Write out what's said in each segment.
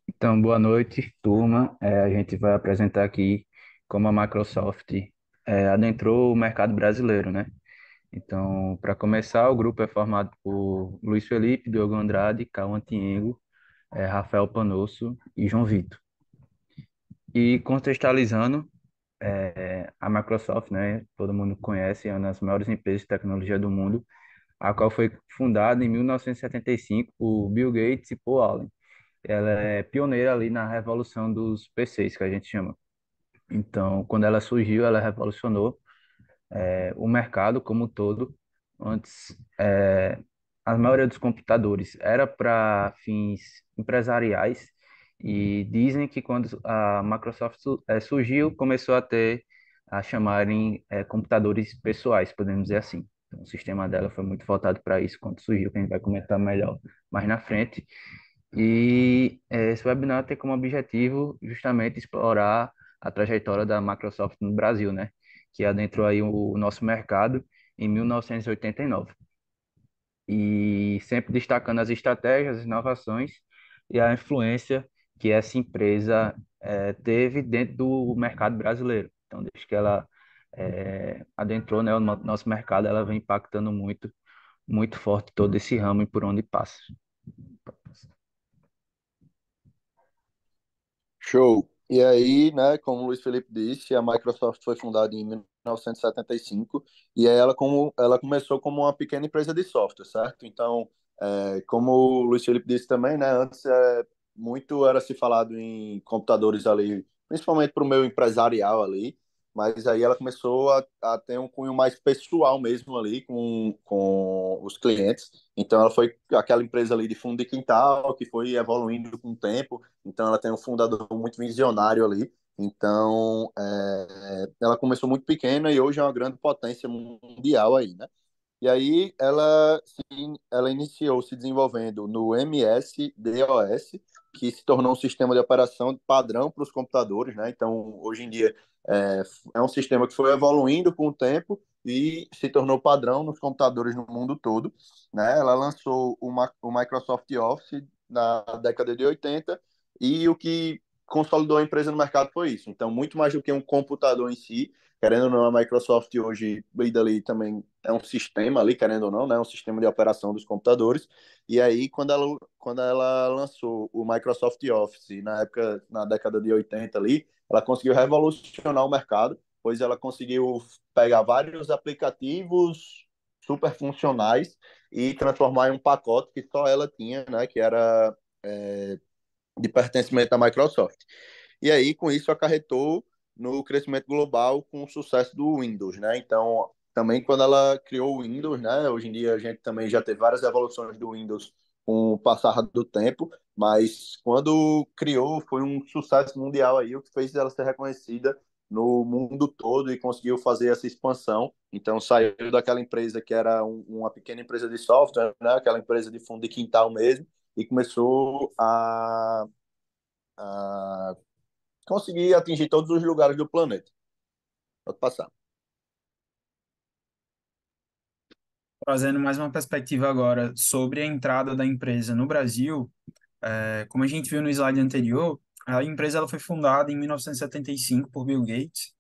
Então, boa noite, turma. A gente vai apresentar aqui como a Microsoft adentrou o mercado brasileiro, né? Então, para começar, o grupo é formado por Luiz Felipe, Diogo Andrade, Cauã Tiengo, Rafael Panosso e João Vitor. E contextualizando, a Microsoft, né? Todo mundo conhece, é uma das maiores empresas de tecnologia do mundo, a qual foi fundada em 1975 por Bill Gates e Paul Allen. Ela é pioneira ali na revolução dos PCs, que a gente chama. Então, quando ela surgiu, ela revolucionou o mercado como um todo. Antes, a maioria dos computadores era para fins empresariais e dizem que quando a Microsoft surgiu, começou a chamarem computadores pessoais, podemos dizer assim. Então, o sistema dela foi muito voltado para isso quando surgiu, que a gente vai comentar melhor mais na frente. E esse webinar tem como objetivo justamente explorar a trajetória da Microsoft no Brasil, né? Que adentrou aí o nosso mercado em 1989. E sempre destacando as estratégias, as inovações e a influência que essa empresa teve dentro do mercado brasileiro. Então, desde que ela adentrou, né, o nosso mercado, ela vem impactando muito, muito forte todo esse ramo e por onde passa. Show. E aí, né, como o Luiz Felipe disse, a Microsoft foi fundada em 1975 e aí ela começou como uma pequena empresa de software, certo? Então, como o Luiz Felipe disse também, né, antes muito era se falado em computadores ali, principalmente para o meio empresarial ali, mas aí ela começou a ter um cunho mais pessoal mesmo ali com os clientes. Então, ela foi aquela empresa ali de fundo de quintal que foi evoluindo com o tempo. Então, ela tem um fundador muito visionário ali. Então, ela começou muito pequena e hoje é uma grande potência mundial aí, né? E aí ela iniciou se desenvolvendo no MS-DOS, que se tornou um sistema de operação padrão para os computadores, né? Então, hoje em dia, é, é um sistema que foi evoluindo com o tempo e se tornou padrão nos computadores no mundo todo, né? Ela lançou o Microsoft Office na década de 80 e o que consolidou a empresa no mercado foi isso. Então, muito mais do que um computador em si, querendo ou não, a Microsoft hoje lida ali também é um sistema ali, querendo ou não, né? Um sistema de operação dos computadores. E aí, quando ela lançou o Microsoft Office, na época, na década de 80 ali, ela conseguiu revolucionar o mercado, pois ela conseguiu pegar vários aplicativos super funcionais e transformar em um pacote que só ela tinha, né? Que era de pertencimento à Microsoft. E aí, com isso, acarretou no crescimento global com o sucesso do Windows, né? Então, também quando ela criou o Windows, né? Hoje em dia a gente também já teve várias evoluções do Windows com o passar do tempo, mas quando criou foi um sucesso mundial aí, o que fez ela ser reconhecida no mundo todo e conseguiu fazer essa expansão. Então saiu daquela empresa que era uma pequena empresa de software, né? Aquela empresa de fundo de quintal mesmo, e começou a conseguir atingir todos os lugares do planeta. Pode passar. Trazendo mais uma perspectiva agora sobre a entrada da empresa no Brasil, como a gente viu no slide anterior, a empresa ela foi fundada em 1975 por Bill Gates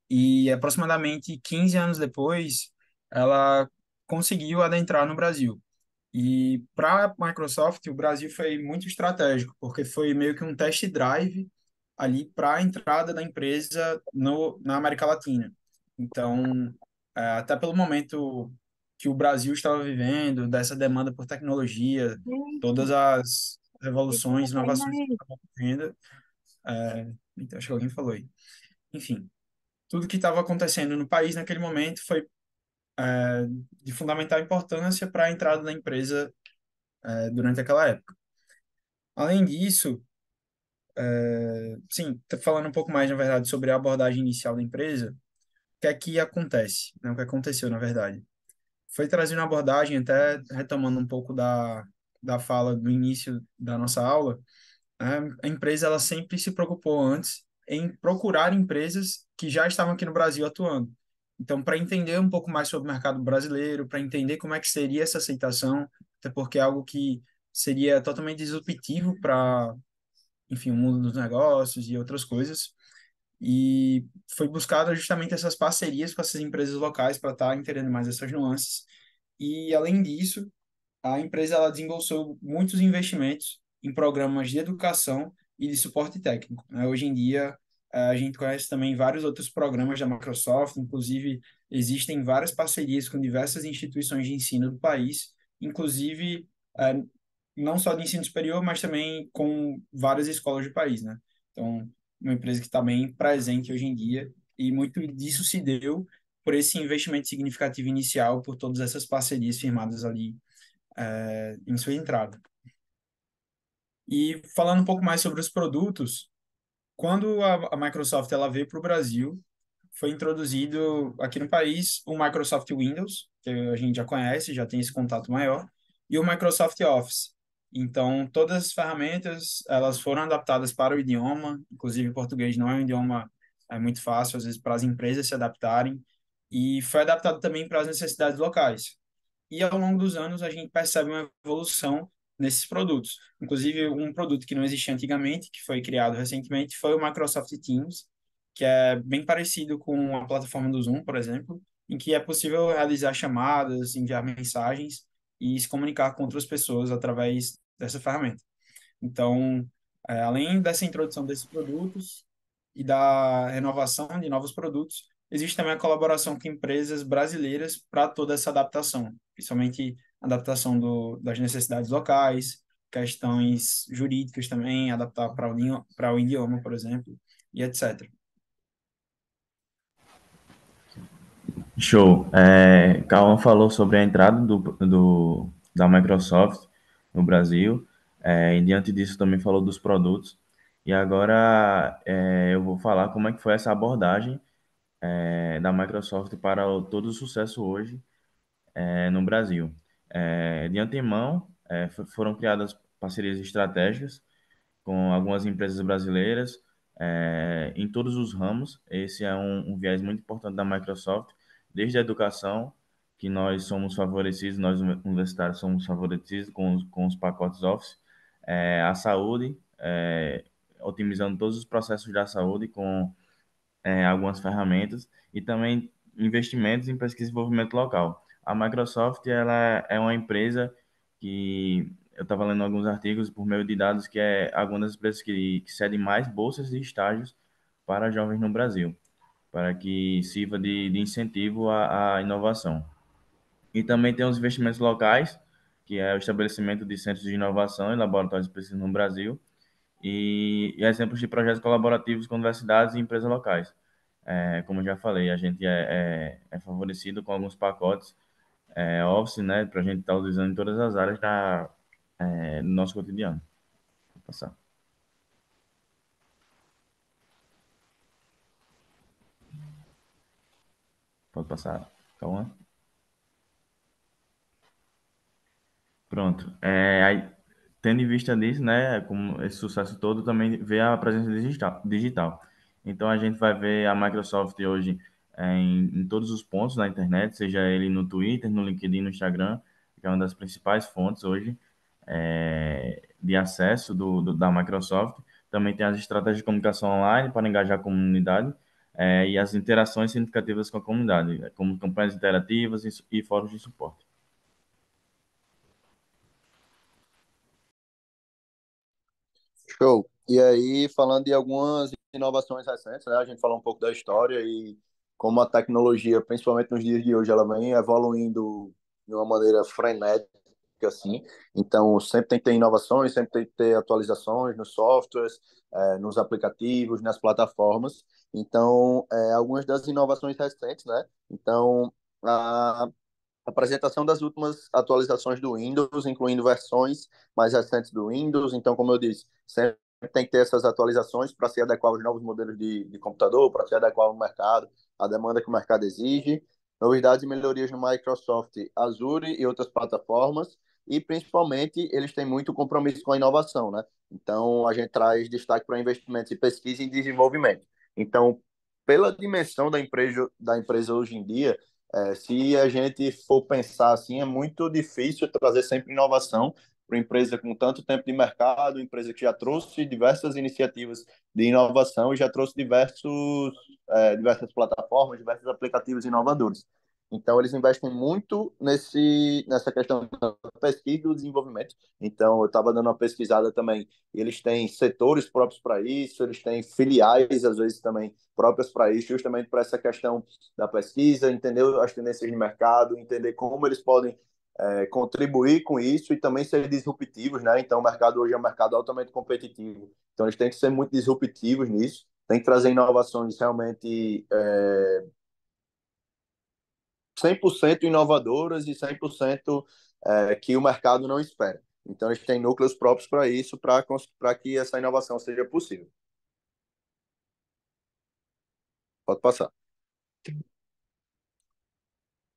e aproximadamente 15 anos depois ela conseguiu adentrar no Brasil. E para a Microsoft, o Brasil foi muito estratégico, porque foi meio que um test drive ali para a entrada da empresa na América Latina. Então, até pelo momento que o Brasil estava vivendo, dessa demanda por tecnologia, todas as revoluções, inovações que estavam ocorrendo, então, acho que alguém falou aí. Enfim, tudo que estava acontecendo no país naquele momento foi de fundamental importância para a entrada da empresa durante aquela época. Além disso, sim, tá falando um pouco mais, na verdade, sobre a abordagem inicial da empresa, o que é que acontece, né? O que aconteceu, na verdade. Foi trazer uma abordagem, até retomando um pouco da fala do início da nossa aula, né? A empresa ela sempre se preocupou antes em procurar empresas que já estavam aqui no Brasil atuando. Então, para entender um pouco mais sobre o mercado brasileiro, para entender como é que seria essa aceitação, até porque é algo que seria totalmente disruptivo para, enfim, o mundo dos negócios e outras coisas. E foi buscado justamente essas parcerias com essas empresas locais para estar entendendo mais essas nuances. E, além disso, a empresa ela desembolsou muitos investimentos em programas de educação e de suporte técnico, né? Hoje em dia, a gente conhece também vários outros programas da Microsoft, inclusive existem várias parcerias com diversas instituições de ensino do país, inclusive não só de ensino superior, mas também com várias escolas do país, né? Então, uma empresa que está bem presente hoje em dia e muito disso se deu por esse investimento significativo inicial, por todas essas parcerias firmadas ali em sua entrada. E falando um pouco mais sobre os produtos, quando a Microsoft ela veio para o Brasil, foi introduzido aqui no país o Microsoft Windows, que a gente já conhece, já tem esse contato maior, e o Microsoft Office. Então, todas as ferramentas, elas foram adaptadas para o idioma, inclusive o português não é um idioma muito fácil, às vezes, para as empresas se adaptarem, e foi adaptado também para as necessidades locais. E ao longo dos anos a gente percebe uma evolução nesses produtos. Inclusive, um produto que não existia antigamente, que foi criado recentemente, foi o Microsoft Teams, que é bem parecido com a plataforma do Zoom, por exemplo, em que é possível realizar chamadas, enviar mensagens e se comunicar com outras pessoas através dessa ferramenta. Então, além dessa introdução desses produtos e da renovação de novos produtos, existe também a colaboração com empresas brasileiras para toda essa adaptação, principalmente adaptação das necessidades locais, questões jurídicas também, adaptar para o idioma, por exemplo, e etc. Show. Cauã falou sobre a entrada da Microsoft no Brasil, e diante disso também falou dos produtos. E agora eu vou falar como é que foi essa abordagem da Microsoft para todo o sucesso hoje no Brasil. De antemão, foram criadas parcerias estratégicas com algumas empresas brasileiras em todos os ramos. Esse é um viés muito importante da Microsoft, desde a educação, que nós somos favorecidos, nós universitários somos favorecidos com os pacotes Office, a saúde, otimizando todos os processos da saúde com algumas ferramentas e também investimentos em pesquisa e desenvolvimento local. A Microsoft ela é uma empresa que eu estava lendo alguns artigos por meio de dados que é algumas das empresas que cedem mais bolsas e estágios para jovens no Brasil, para que sirva de incentivo à inovação. E também tem os investimentos locais, que é o estabelecimento de centros de inovação e laboratórios de pesquisa no Brasil, e exemplos de projetos colaborativos com universidades e empresas locais. Como eu já falei, a gente é favorecido com alguns pacotes Office, né, para a gente estar utilizando em todas as áreas do nosso cotidiano. Vou passar. Pode passar. Calma. Pronto. Aí, tendo em vista disso, né, como esse sucesso todo, também vê a presença digital. Então, a gente vai ver a Microsoft hoje em todos os pontos na internet, seja ele no Twitter, no LinkedIn, no Instagram, que é uma das principais fontes hoje de acesso da Microsoft. Também tem as estratégias de comunicação online para engajar a comunidade e as interações significativas com a comunidade, como campanhas interativas e fóruns de suporte. Show. E aí, falando de algumas inovações recentes, né? A gente falou um pouco da história e como a tecnologia, principalmente nos dias de hoje, ela vem evoluindo de uma maneira frenética, assim. Então, sempre tem que ter inovações, sempre tem que ter atualizações nos softwares, nos aplicativos, nas plataformas. Então, algumas das inovações recentes, né? Então, a apresentação das últimas atualizações do Windows, incluindo versões mais recentes do Windows. Então, como eu disse, sempre tem que ter essas atualizações para se adequar aos novos modelos de computador, para se adequar ao mercado, à demanda que o mercado exige. Novidades e melhorias no Microsoft Azure e outras plataformas. E, principalmente, eles têm muito compromisso com a inovação, né? Então, a gente traz destaque para investimentos em pesquisa e desenvolvimento. Então, pela dimensão da empresa hoje em dia, Se a gente for pensar assim, é muito difícil trazer sempre inovação para uma empresa com tanto tempo de mercado, empresa que já trouxe diversas iniciativas de inovação e já trouxe diversas plataformas, diversos aplicativos inovadores. Então, eles investem muito nessa questão da pesquisa e do desenvolvimento. Então, eu estava dando uma pesquisada também. Eles têm setores próprios para isso, eles têm filiais, às vezes, também próprias para isso, justamente para essa questão da pesquisa, entender as tendências de mercado, entender como eles podem contribuir com isso e também ser disruptivos, né? Então, o mercado hoje é um mercado altamente competitivo. Então, eles têm que ser muito disruptivos nisso, tem que trazer inovações realmente 100% inovadoras e 100% que o mercado não espera. Então, eles têm núcleos próprios para isso, para que essa inovação seja possível. Pode passar.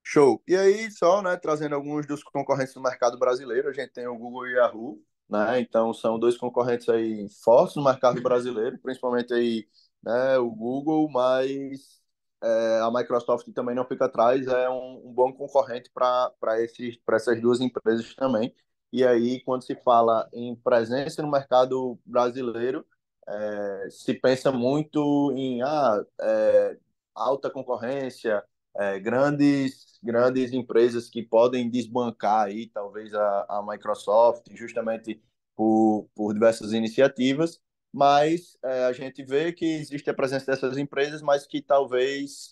Show. E aí, só, né, trazendo alguns dos concorrentes do mercado brasileiro, a gente tem o Google e o Yahoo, né? Então são dois concorrentes aí fortes no mercado brasileiro, principalmente aí, né, o Google, mas a Microsoft também não fica atrás, é um bom concorrente para essas duas empresas também. E aí, quando se fala em presença no mercado brasileiro, se pensa muito em alta concorrência, grandes empresas que podem desbancar aí, talvez a Microsoft, justamente por diversas iniciativas, mas a gente vê que existe a presença dessas empresas, mas que talvez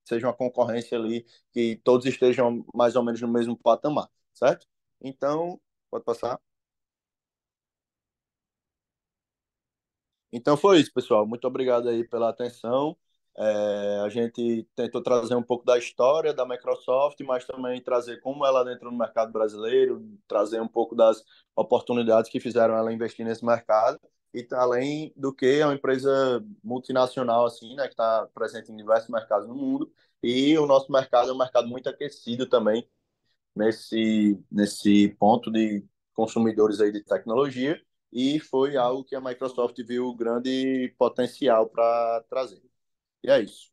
seja uma concorrência ali, que todos estejam mais ou menos no mesmo patamar, certo? Então, pode passar. Então foi isso, pessoal. Muito obrigado aí pela atenção. A gente tentou trazer um pouco da história da Microsoft, mas também trazer como ela entrou no mercado brasileiro, trazer um pouco das oportunidades que fizeram ela investir nesse mercado. E além do que é uma empresa multinacional assim, né, que está presente em diversos mercados no mundo. E o nosso mercado é um mercado muito aquecido também nesse ponto de consumidores aí de tecnologia e foi algo que a Microsoft viu grande potencial para trazer. E é isso.